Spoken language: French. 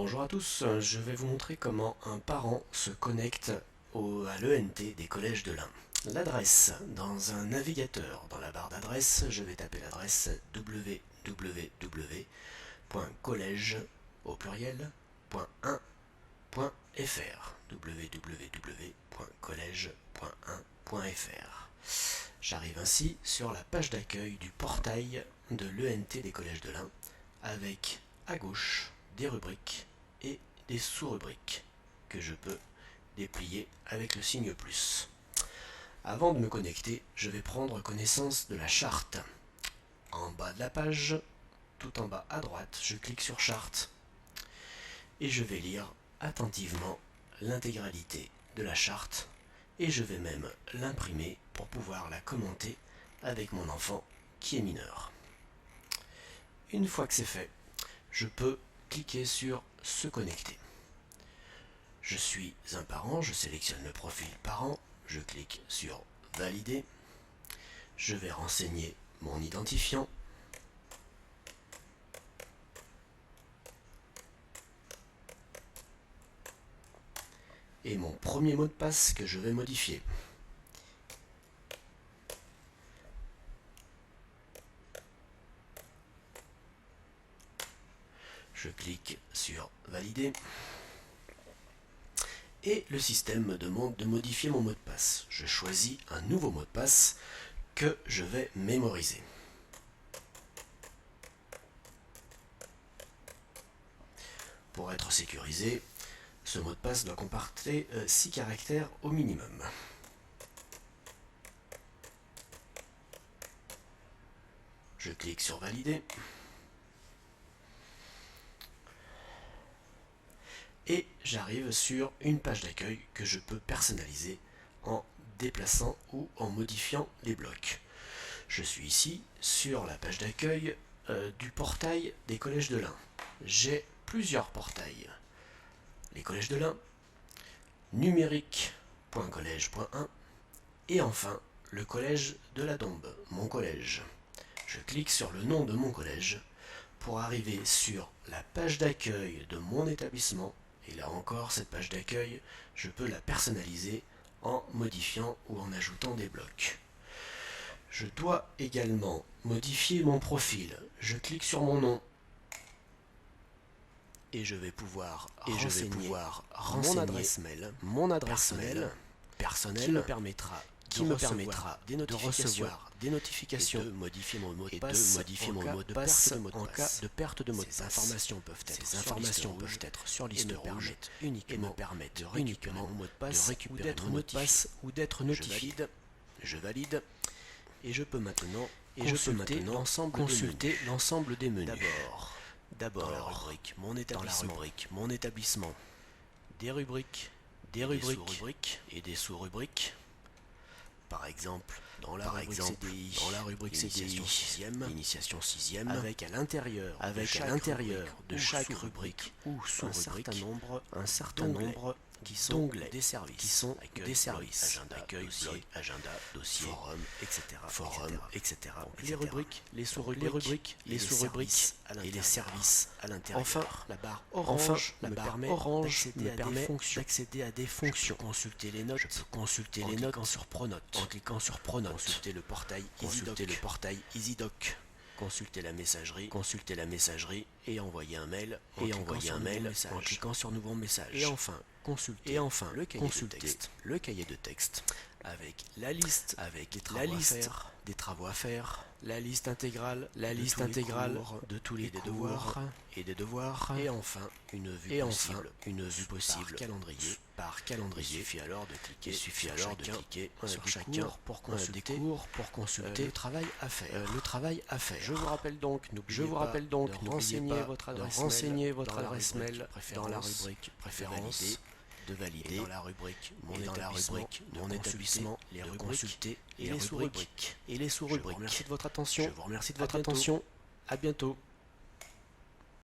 Bonjour à tous, je vais vous montrer comment un parent se connecte à l'ENT des collèges de l'Ain. L'adresse, dans un navigateur, dans la barre d'adresse, je vais taper l'adresse www.college au pluriel .1.fr www.college.1.fr. J'arrive ainsi sur la page d'accueil du portail de l'ENT des collèges de l'Ain avec à gauche des rubriques et des sous-rubriques que je peux déplier avec le signe plus. Avant de me connecter, je vais prendre connaissance de la charte. En bas de la page, tout en bas à droite, je clique sur charte et je vais lire attentivement l'intégralité de la charte et je vais même l'imprimer pour pouvoir la commenter avec mon enfant qui est mineur. Une fois que c'est fait, je peux cliquer sur se connecter. Je suis un parent, je sélectionne le profil parent, je clique sur valider, je vais renseigner mon identifiant, et mon premier mot de passe que je vais modifier. Je clique sur valider et le système me demande de modifier mon mot de passe. Je choisis un nouveau mot de passe que je vais mémoriser. Pour être sécurisé, ce mot de passe doit comporter 6 caractères au minimum. Je clique sur valider. Et j'arrive sur une page d'accueil que je peux personnaliser en déplaçant ou en modifiant les blocs. Je suis ici sur la page d'accueil du portail des collèges de l'Ain. J'ai plusieurs portails. Les collèges de l'Ain, numérique.collège.1 et enfin le collège de la Dombe, mon collège. Je clique sur le nom de mon collège pour arriver sur la page d'accueil de mon établissement. Et là encore, cette page d'accueil, je peux la personnaliser en modifiant ou en ajoutant des blocs. Je dois également modifier mon profil. Je clique sur mon nom et je vais pouvoir renseigner mon adresse mail personnelle qui me permettra de recevoir des notifications et de modifier mon mot de passe en cas de perte de mot de passe. Ces informations peuvent être sur liste rouge et me permettent de récupérer mon mot de passe ou d'être notifié. Je valide et je peux maintenant consulter l'ensemble des menus. D'abord dans la rubrique mon établissement, des rubriques et des sous-rubriques. Par exemple, dans la rubrique CDI, initiation 6e, avec à l'intérieur de chaque rubrique ou sous-rubrique un certain nombre qui sont des services, agenda, dossier, forum, etc. Donc, les rubriques, les sous-rubriques et les services à l'intérieur. Enfin, la barre orange me permet d'accéder à des fonctions. Consulter les notes, en cliquant sur Pronote, consulter le portail EasyDoc. Consulter la messagerie et envoyer un mail en cliquant sur nouveau message. Et enfin, consulter le cahier de texte avec la liste des travaux à faire, la liste intégrale de tous les devoirs et enfin une vue possible par calendrier. Il suffit alors de cliquer sur chacun pour consulter le travail à faire. Je vous rappelle donc, n'oubliez pas de renseigner votre adresse mail dans la rubrique préférences, de valider dans la rubrique mon établissement, les rubriques et les sous-rubriques. Je vous remercie de votre attention. À bientôt.